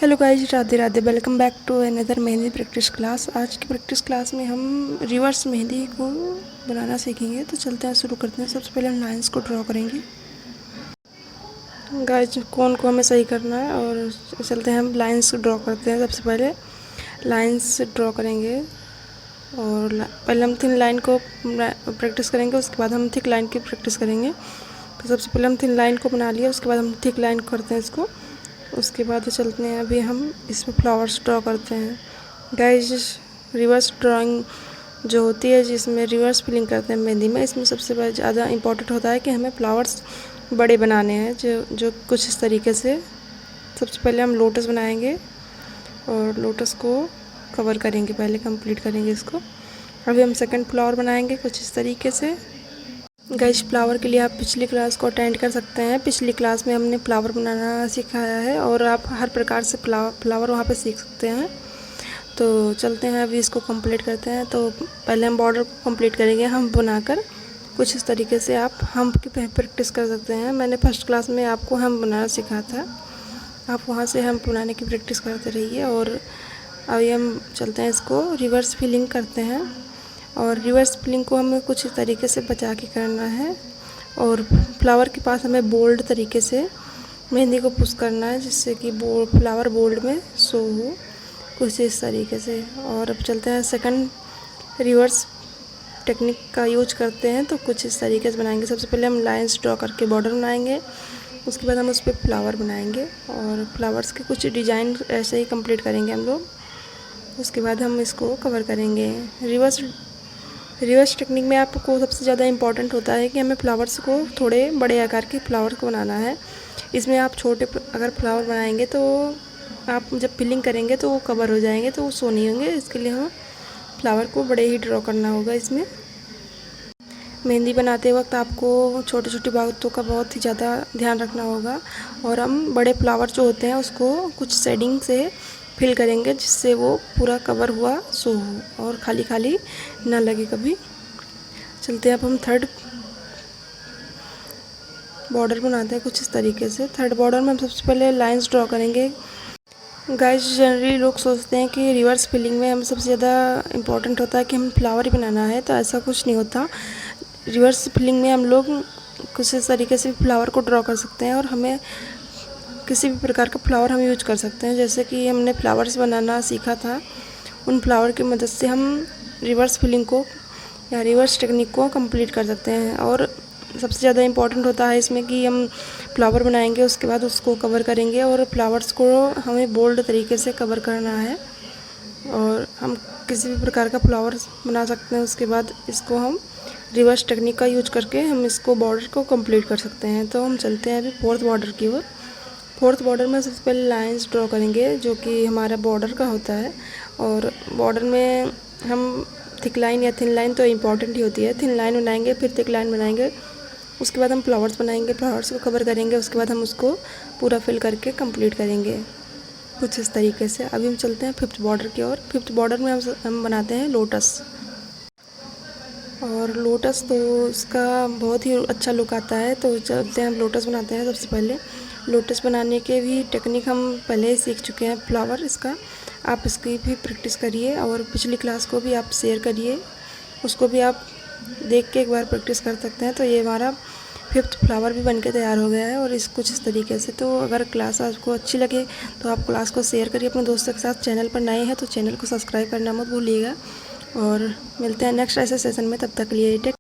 Hello guys, Radhe Radhe. Welcome back to another mehndi practice class. आज की practice class में हम रिवर्स मेहंदी को बनाना सीखेंगे। तो चलते हैं, शुरू करते हैं। सबसे पहले हम लाइंस को ड्रॉ करेंगे। गाइस, कोन को हमें सही करना है और चलते हैं, हम लाइंस ड्रॉ करते हैं। सबसे पहले लाइंस ड्रॉ करेंगे और पहले हम थिन लाइन को प्रैक्टिस करेंगे, उसके बाद हम थिक लाइन की प्रैक्टिस करेंगे। तो सबसे पहले हम थिन लाइन को बना लिया, उसके बाद हम थिक लाइन करते हैं इसको। उसके बाद चलते हैं, अभी हम इसमें फ्लावर्स ड्रॉ करते हैं। गाइस, रिवर्स ड्राइंग जो होती है, जिसमें रिवर्स फिलिंग करते हैं मेहंदी में, इसमें सबसे ज़्यादा इम्पोर्टेंट होता है कि हमें फ्लावर्स बड़े बनाने हैं, जो कुछ इस तरीके से। सबसे पहले हम लोटस बनाएंगे और लोटस को कवर करेंगे, पहले कंप्लीट करेंगे इसको। अभी हम सेकंड फ्लावर बनाएंगे कुछ इस तरीके से। गाइस, फ्लावर के लिए आप पिछली क्लास को अटेंड कर सकते हैं। पिछली क्लास में हमने फ्लावर बनाना सिखाया है और आप हर प्रकार से फ्लावर वहाँ पे सीख सकते हैं। तो चलते हैं, अभी इसको कंप्लीट करते हैं। तो पहले हम बॉर्डर को कंप्लीट करेंगे हम बनाकर। कुछ इस तरीके से आप हम की प्रैक्टिस कर सकते हैं। मैंने फर्स्ट क्लास में आपको हम बनाना सिखाया था, आप वहाँ से हम बनाने की प्रैक्टिस करते रहिए। और अभी हम चलते हैं, इसको रिवर्स फिलिंग करते हैं। और रिवर्स फिलिंग को हमें कुछ इस तरीके से बचा के करना है और फ्लावर के पास हमें बोल्ड तरीके से मेहंदी को पुश करना है, जिससे कि फ्लावर बोल्ड में शो हो, कुछ इस तरीके से। और अब चलते हैं, सेकंड रिवर्स टेक्निक का यूज करते हैं। तो कुछ इस तरीके से बनाएंगे। सबसे पहले हम लाइंस ड्रॉ करके बॉर्डर बनाएंगे, उसके बाद हम उस पर फ्लावर बनाएंगे और फ्लावर्स के कुछ डिज़ाइन ऐसे ही कंप्लीट करेंगे हम लोग। उसके बाद हम इसको कवर करेंगे। रिवर्स टेक्निक में आपको सबसे ज़्यादा इम्पॉर्टेंट होता है कि हमें फ्लावर्स को थोड़े बड़े आकार के फ्लावर को बनाना है। इसमें आप छोटे अगर फ्लावर बनाएंगे तो आप जब फिलिंग करेंगे तो वो कवर हो जाएंगे, तो वो शो नहीं होंगे। इसके लिए हमें फ्लावर को बड़े ही ड्रॉ करना होगा। इसमें मेहंदी बनाते वक्त आपको छोटी छोटी बातों का बहुत ही ज़्यादा ध्यान रखना होगा। और हम बड़े फ्लावर जो होते हैं उसको कुछ शेडिंग से फिल करेंगे, जिससे वो पूरा कवर हुआ शो हो और खाली खाली ना लगे कभी। चलते हैं, अब हम थर्ड बॉर्डर बनाते हैं कुछ इस तरीके से। थर्ड बॉर्डर में हम सबसे पहले लाइंस ड्रॉ करेंगे। गाइस, जनरली लोग सोचते हैं कि रिवर्स फिलिंग में हम सबसे ज़्यादा इम्पोर्टेंट होता है कि हम फ्लावर ही बनाना है, तो ऐसा कुछ नहीं होता। रिवर्स फिलिंग में हम लोग कुछ इस तरीके से फ्लावर को ड्रॉ कर सकते हैं और हमें किसी भी प्रकार का फ्लावर हम यूज कर सकते हैं। जैसे कि हमने फ्लावर्स बनाना सीखा था, उन फ्लावर की मदद से हम रिवर्स फिलिंग को या रिवर्स टेक्निक को कंप्लीट कर सकते हैं। और सबसे ज़्यादा इम्पॉर्टेंट होता है इसमें कि हम फ्लावर बनाएंगे, उसके बाद उसको कवर करेंगे और फ्लावर्स को हमें बोल्ड तरीके से कवर करना है। और हम किसी भी प्रकार का फ्लावर बना सकते हैं। उसके बाद इसको हम रिवर्स टेक्निक का यूज करके हम इसको बॉर्डर को कंप्लीट कर सकते हैं। तो हम चलते हैं अभी फोर्थ बॉर्डर की ओर। फोर्थ बॉर्डर में सबसे पहले लाइंस ड्रॉ करेंगे, जो कि हमारा बॉर्डर का होता है। और बॉर्डर में हम थिक लाइन या थिन लाइन तो इम्पॉर्टेंट ही होती है। थिन लाइन बनाएंगे, फिर थिक लाइन बनाएंगे, उसके बाद हम फ्लावर्स बनाएंगे, फ्लावर्स को कवर करेंगे, उसके बाद हम उसको पूरा फिल करके कंप्लीट करेंगे कुछ इस तरीके से। अभी हम चलते हैं फिफ्थ बॉर्डर की ओर। फिफ्थ बॉर्डर में हम बनाते हैं लोटस। और लोटस तो उसका बहुत ही अच्छा लुक आता है। तो चलते हैं, हम लोटस बनाते हैं। सबसे पहले लोटस बनाने के भी टेक्निक हम पहले ही सीख चुके हैं। फ्लावर इसका आप इसकी भी प्रैक्टिस करिए और पिछली क्लास को भी आप शेयर करिए, उसको भी आप देख के एक बार प्रैक्टिस कर सकते हैं। तो ये हमारा फिफ्थ फ्लावर भी बनके तैयार हो गया है और इस कुछ इस तरीके से। तो अगर क्लास आपको अच्छी लगे तो आप क्लास को शेयर करिए अपने दोस्तों के साथ। चैनल पर नए हैं तो चैनल को सब्सक्राइब करना मत भूलिएगा। और मिलते हैं नेक्स्ट ऐसे सेशन में, तब तक के लिए टेक